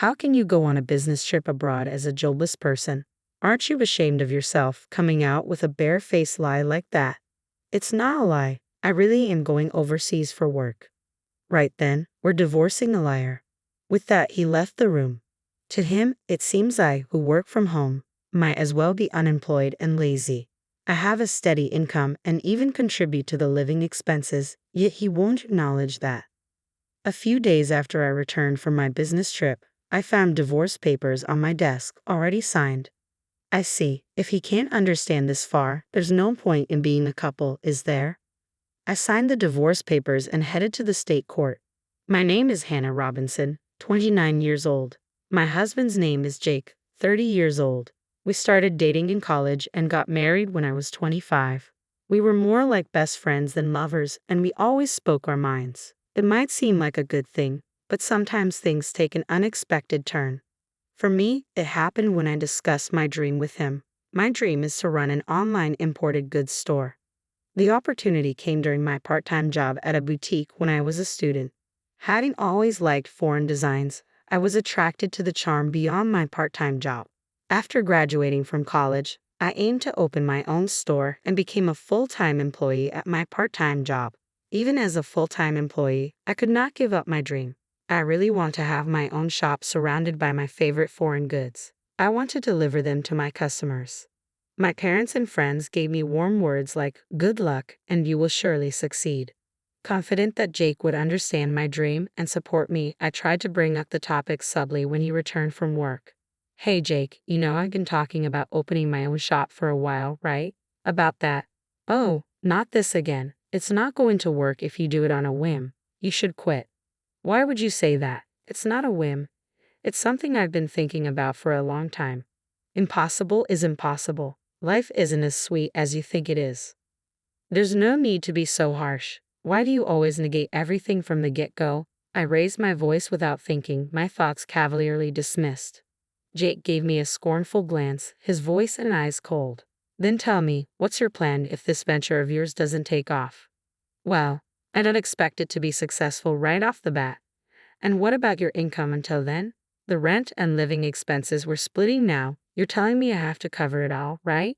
How can you go on a business trip abroad as a jobless person? Aren't you ashamed of yourself coming out with a bare-faced lie like that? It's not a lie. I really am going overseas for work. Right then, we're divorcing a liar. With that, he left the room. To him, it seems I, who work from home, might as well be unemployed and lazy. I have a steady income and even contribute to the living expenses, yet he won't acknowledge that. A few days after I returned from my business trip, I found divorce papers on my desk, already signed. I see, if he can't understand this far, there's no point in being a couple, is there? I signed the divorce papers and headed to the state court. My name is Hannah Robinson, 29 years old. My husband's name is Jake, 30 years old. We started dating in college and got married when I was 25. We were more like best friends than lovers, and we always spoke our minds. It might seem like a good thing, but sometimes things take an unexpected turn. For me, it happened when I discussed my dream with him. My dream is to run an online imported goods store. The opportunity came during my part-time job at a boutique when I was a student. Having always liked foreign designs, I was attracted to the charm beyond my part-time job. After graduating from college, I aimed to open my own store and became a full-time employee at my part-time job. Even as a full-time employee, I could not give up my dream. I really want to have my own shop surrounded by my favorite foreign goods. I want to deliver them to my customers. My parents and friends gave me warm words like, "Good luck, and you will surely succeed." Confident that Jake would understand my dream and support me, I tried to bring up the topic subtly when he returned from work. "Hey Jake, you know I've been talking about opening my own shop for a while, right? About that." "Oh, not this again. It's not going to work if you do it on a whim. You should quit." "Why would you say that? It's not a whim. It's something I've been thinking about for a long time. Impossible is impossible. Life isn't as sweet as you think it is. There's no need to be so harsh. Why do you always negate everything from the get-go?" I raised my voice without thinking, my thoughts cavalierly dismissed. Jake gave me a scornful glance, his voice and eyes cold. "Then tell me, what's your plan if this venture of yours doesn't take off?" "Well, I don't expect it to be successful right off the bat. And what about your income until then? The rent and living expenses we're splitting now. You're telling me I have to cover it all, right?"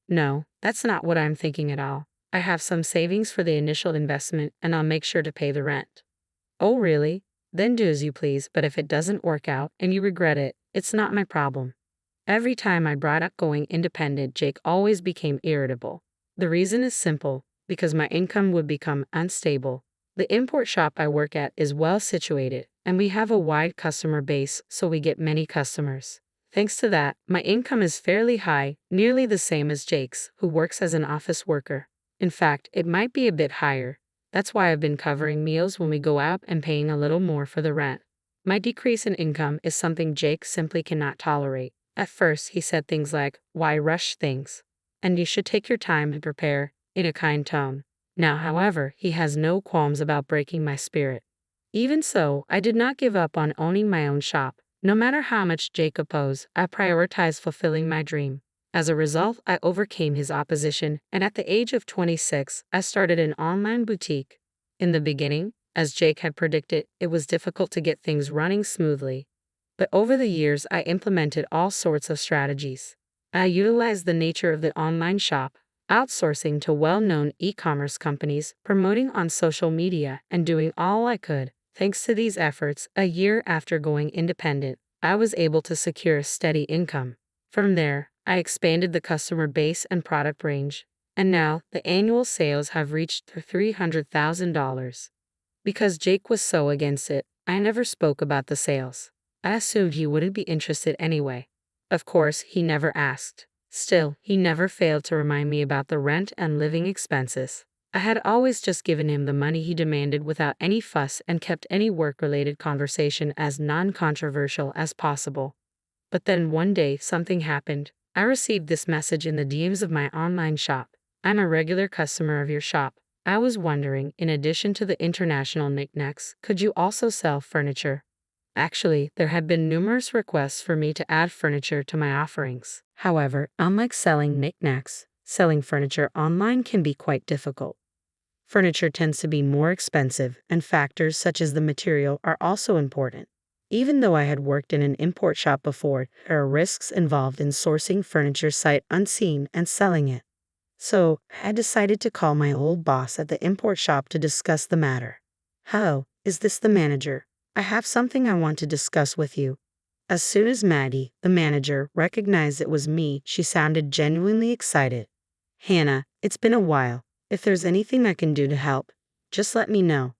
"No, that's not what I'm thinking at all. I have some savings for the initial investment and I'll make sure to pay the rent." "Oh, really? Then do as you please, but if it doesn't work out and you regret it, it's not my problem." Every time I brought up going independent, Jake always became irritable. The reason is simple, because my income would become unstable. The import shop I work at is well situated, and we have a wide customer base, so we get many customers. Thanks to that, my income is fairly high, nearly the same as Jake's, who works as an office worker. In fact, it might be a bit higher. That's why I've been covering meals when we go out and paying a little more for the rent. My decrease in income is something Jake simply cannot tolerate. At first, he said things like, "Why rush things? And you should take your time and prepare," in a kind tone. Now, however, he has no qualms about breaking my spirit. Even so, I did not give up on owning my own shop. No matter how much Jake opposed, I prioritized fulfilling my dream. As a result, I overcame his opposition, and at the age of 26, I started an online boutique. In the beginning, as Jake had predicted, it was difficult to get things running smoothly. But over the years, I implemented all sorts of strategies. I utilized the nature of the online shop, outsourcing to well-known e-commerce companies, promoting on social media, and doing all I could. Thanks to these efforts, a year after going independent, I was able to secure a steady income. From there, I expanded the customer base and product range, and now the annual sales have reached $300,000. Because Jake was so against it, I never spoke about the sales. I assumed he wouldn't be interested anyway. Of course, he never asked. Still, he never failed to remind me about the rent and living expenses. I had always just given him the money he demanded without any fuss and kept any work-related conversation as non-controversial as possible. But then one day, something happened. I received this message in the DMs of my online shop. "I'm a regular customer of your shop. I was wondering, in addition to the international knickknacks, could you also sell furniture?" Actually, there had been numerous requests for me to add furniture to my offerings. However, unlike selling knickknacks, selling furniture online can be quite difficult. Furniture tends to be more expensive, and factors such as the material are also important. Even though I had worked in an import shop before, there are risks involved in sourcing furniture sight unseen and selling it. So, I decided to call my old boss at the import shop to discuss the matter. Hello, is this the manager? I have something I want to discuss with you. As soon as Maddie, the manager, recognized it was me, she sounded genuinely excited. Hannah, it's been a while. If there's anything I can do to help, just let me know.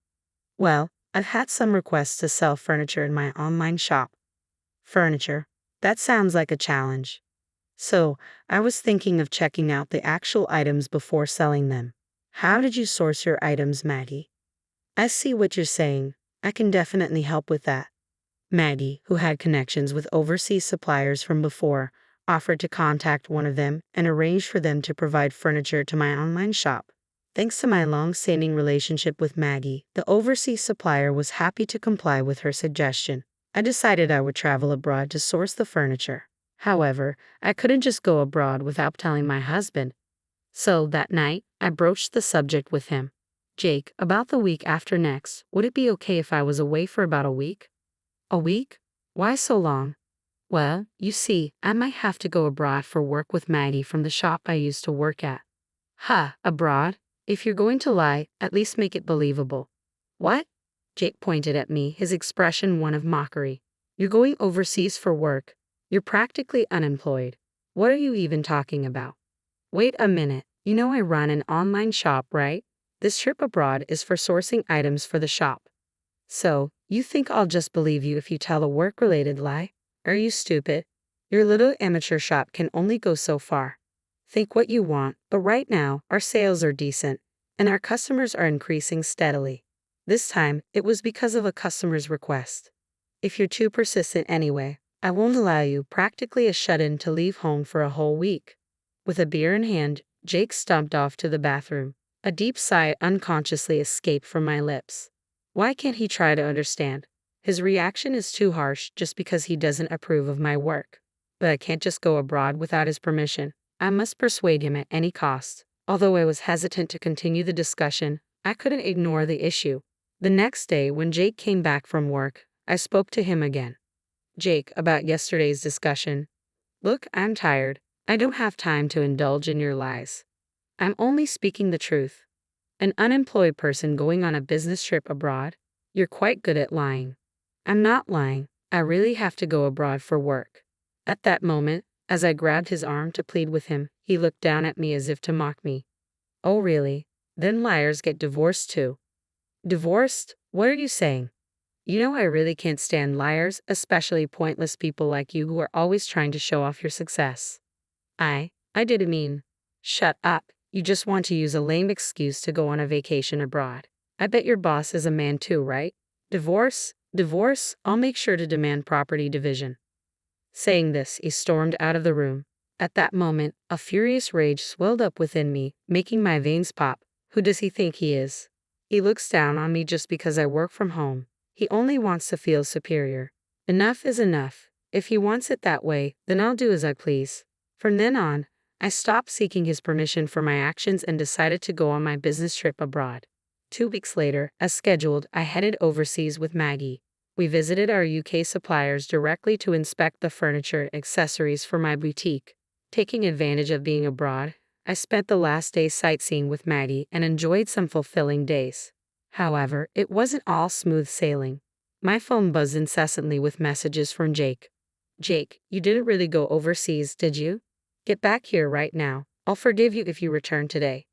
Well, I've had some requests to sell furniture in my online shop. Furniture? That sounds like a challenge. So, I was thinking of checking out the actual items before selling them. How did you source your items, Maddie? I see what you're saying. I can definitely help with that. Maddie, who had connections with overseas suppliers from before, offered to contact one of them and arrange for them to provide furniture to my online shop. Thanks to my long-standing relationship with Maggie, the overseas supplier was happy to comply with her suggestion. I decided I would travel abroad to source the furniture. However, I couldn't just go abroad without telling my husband. So that night, I broached the subject with him. Jake, about the week after next, would it be okay if I was away for about a week? A week? Why so long? Well, you see, I might have to go abroad for work with Maggie from the shop I used to work at. Ha, abroad? If you're going to lie, at least make it believable. What? Jake pointed at me, his expression one of mockery. You're going overseas for work. You're practically unemployed. What are you even talking about? Wait a minute. You know I run an online shop, right? This trip abroad is for sourcing items for the shop. So, you think I'll just believe you if you tell a work-related lie? Are you stupid? Your little amateur shop can only go so far. Think what you want, but right now, our sales are decent, and our customers are increasing steadily. This time, it was because of a customer's request. If you're too persistent anyway, I won't allow you, practically a shut-in, to leave home for a whole week. With a beer in hand, Jake stumped off to the bathroom. A deep sigh unconsciously escaped from my lips. Why can't he try to understand? His reaction is too harsh just because he doesn't approve of my work. But I can't just go abroad without his permission. I must persuade him at any cost. Although I was hesitant to continue the discussion, I couldn't ignore the issue. The next day, when Jake came back from work, I spoke to him again. Jake, about yesterday's discussion. Look, I'm tired. I don't have time to indulge in your lies. I'm only speaking the truth. An unemployed person going on a business trip abroad? You're quite good at lying. I'm not lying. I really have to go abroad for work. At that moment, as I grabbed his arm to plead with him, he looked down at me as if to mock me. Oh really? Then liars get divorced too. Divorced? What are you saying? You know I really can't stand liars, especially pointless people like you who are always trying to show off your success. I didn't mean. Shut up. You just want to use a lame excuse to go on a vacation abroad. I bet your boss is a man too, right? Divorce? Divorce? I'll make sure to demand property division. Saying this, he stormed out of the room. At that moment, a furious rage swelled up within me, making my veins pop. Who does he think he is? He looks down on me just because I work from home. He only wants to feel superior. Enough is enough. If he wants it that way, then I'll do as I please. From then on, I stopped seeking his permission for my actions and decided to go on my business trip abroad. 2 weeks later, as scheduled, I headed overseas with Maggie. We visited our UK suppliers directly to inspect the furniture and accessories for my boutique. Taking advantage of being abroad, I spent the last day sightseeing with Maggie and enjoyed some fulfilling days. However, it wasn't all smooth sailing. My phone buzzed incessantly with messages from Jake. Jake, you didn't really go overseas, did you? Get back here right now. I'll forgive you if you return today.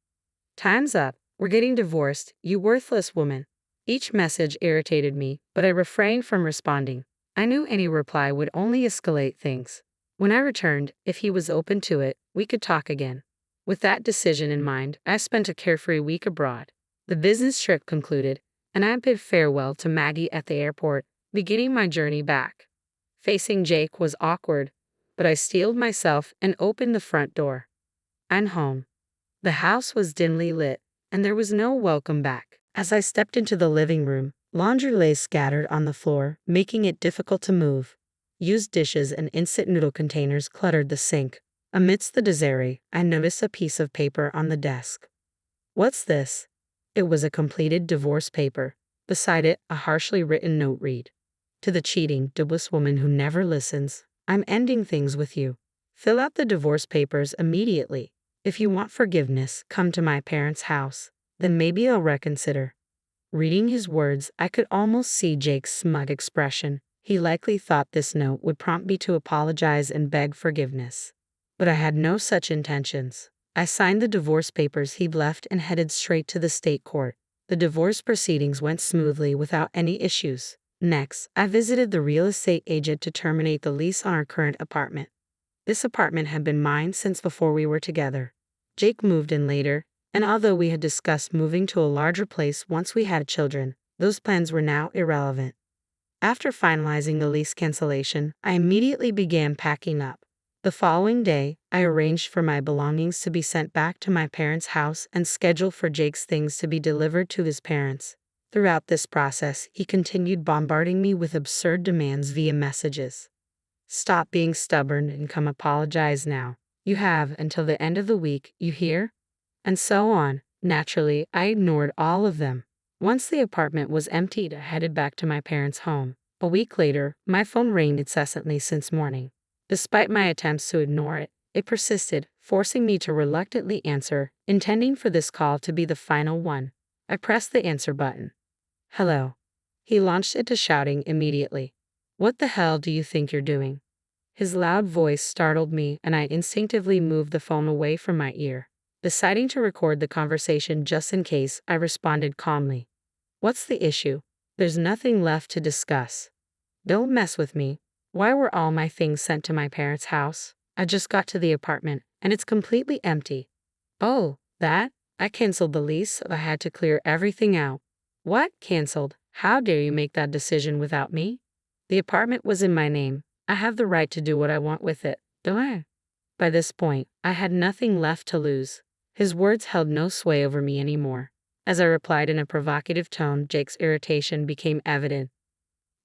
Time's up. We're getting divorced, you worthless woman. Each message irritated me, but I refrained from responding. I knew any reply would only escalate things. When I returned, if he was open to it, we could talk again. With that decision in mind, I spent a carefree week abroad. The business trip concluded, and I bid farewell to Maggie at the airport, beginning my journey back. Facing Jake was awkward, but I steeled myself and opened the front door. I'm home. The house was dimly lit, and there was no welcome back. As I stepped into the living room, laundry lay scattered on the floor, making it difficult to move. Used dishes and instant noodle containers cluttered the sink. Amidst the disarray, I noticed a piece of paper on the desk. What's this? It was a completed divorce paper. Beside it, a harshly written note read, To the cheating, jobless woman who never listens, I'm ending things with you. Fill out the divorce papers immediately. If you want forgiveness, come to my parents' house. Then maybe I'll reconsider. Reading his words, I could almost see Jake's smug expression. He likely thought this note would prompt me to apologize and beg forgiveness. But I had no such intentions. I signed the divorce papers he'd left and headed straight to the state court. The divorce proceedings went smoothly without any issues. Next, I visited the real estate agent to terminate the lease on our current apartment. This apartment had been mine since before we were together. Jake moved in later, and although we had discussed moving to a larger place once we had children, those plans were now irrelevant. After finalizing the lease cancellation, I immediately began packing up. The following day, I arranged for my belongings to be sent back to my parents' house and scheduled for Jake's things to be delivered to his parents. Throughout this process, he continued bombarding me with absurd demands via messages. Stop being stubborn and come apologize now. You have until the end of the week, you hear? And so on. Naturally, I ignored all of them. Once the apartment was emptied, I headed back to my parents' home. A week later, my phone rang incessantly since morning. Despite my attempts to ignore it, it persisted, forcing me to reluctantly answer, intending for this call to be the final one. I pressed the answer button. Hello. He launched into shouting immediately. What the hell do you think you're doing? His loud voice startled me, and I instinctively moved the phone away from my ear. Deciding to record the conversation just in case, I responded calmly. What's the issue? There's nothing left to discuss. Don't mess with me. Why were all my things sent to my parents' house? I just got to the apartment, and it's completely empty. Oh, that? I canceled the lease, so I had to clear everything out. What? Canceled? How dare you make that decision without me? The apartment was in my name. I have the right to do what I want with it, don't I? By this point, I had nothing left to lose. His words held no sway over me anymore. As I replied in a provocative tone, Jake's irritation became evident.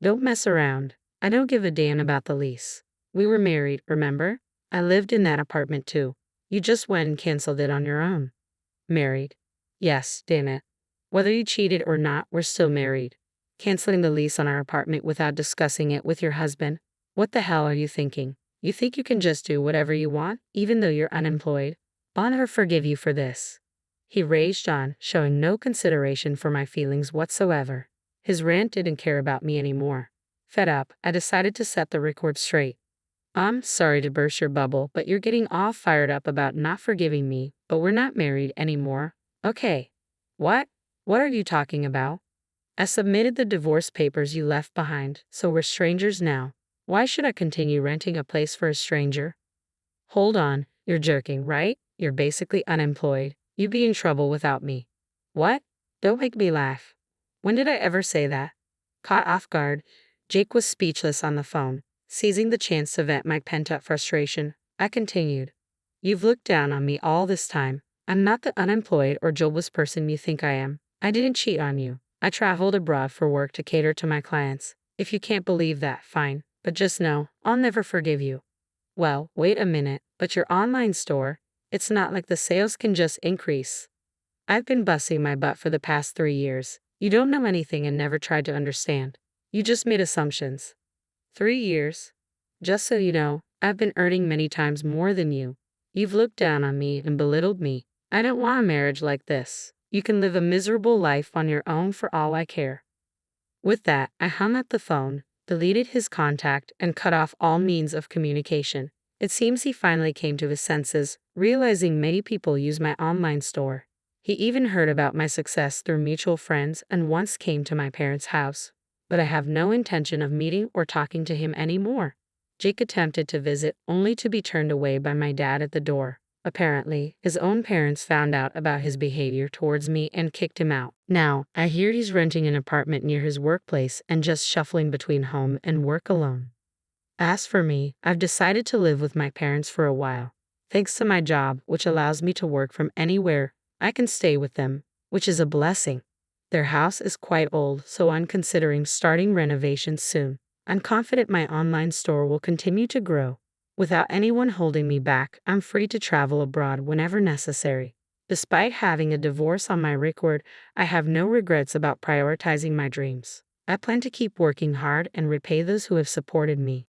Don't mess around. I don't give a damn about the lease. We were married, remember? I lived in that apartment too. You just went and canceled it on your own. Married? Yes, damn it. Whether you cheated or not, we're still married. Canceling the lease on our apartment without discussing it with your husband? What the hell are you thinking? You think you can just do whatever you want, even though you're unemployed? I'll never forgive you for this. He raged on, showing no consideration for my feelings whatsoever. His rant didn't care about me anymore. Fed up, I decided to set the record straight. I'm sorry to burst your bubble, but you're getting all fired up about not forgiving me, but we're not married anymore. Okay. What? What are you talking about? I submitted the divorce papers you left behind, so we're strangers now. Why should I continue renting a place for a stranger? Hold on, you're joking, right? You're basically unemployed. You'd be in trouble without me. What? Don't make me laugh. When did I ever say that? Caught off guard, Jake was speechless on the phone. Seizing the chance to vent my pent-up frustration, I continued. You've looked down on me all this time. I'm not the unemployed or jobless person you think I am. I didn't cheat on you. I traveled abroad for work to cater to my clients. If you can't believe that, fine. But just know, I'll never forgive you. Well, wait a minute, but your online store, it's not like the sales can just increase. I've been busting my butt for the past 3 years. You don't know anything and never tried to understand. You just made assumptions. 3 years? Just so you know, I've been earning many times more than you. You've looked down on me and belittled me. I don't want a marriage like this. You can live a miserable life on your own for all I care. With that, I hung up the phone, deleted his contact, and cut off all means of communication. It seems he finally came to his senses, realizing many people use my online store. He even heard about my success through mutual friends and once came to my parents' house. But I have no intention of meeting or talking to him anymore. Jake attempted to visit, only to be turned away by my dad at the door. Apparently, his own parents found out about his behavior towards me and kicked him out. Now, I hear he's renting an apartment near his workplace and just shuffling between home and work alone. As for me, I've decided to live with my parents for a while. Thanks to my job, which allows me to work from anywhere, I can stay with them, which is a blessing. Their house is quite old, so I'm considering starting renovations soon. I'm confident my online store will continue to grow. Without anyone holding me back, I'm free to travel abroad whenever necessary. Despite having a divorce on my record, I have no regrets about prioritizing my dreams. I plan to keep working hard and repay those who have supported me.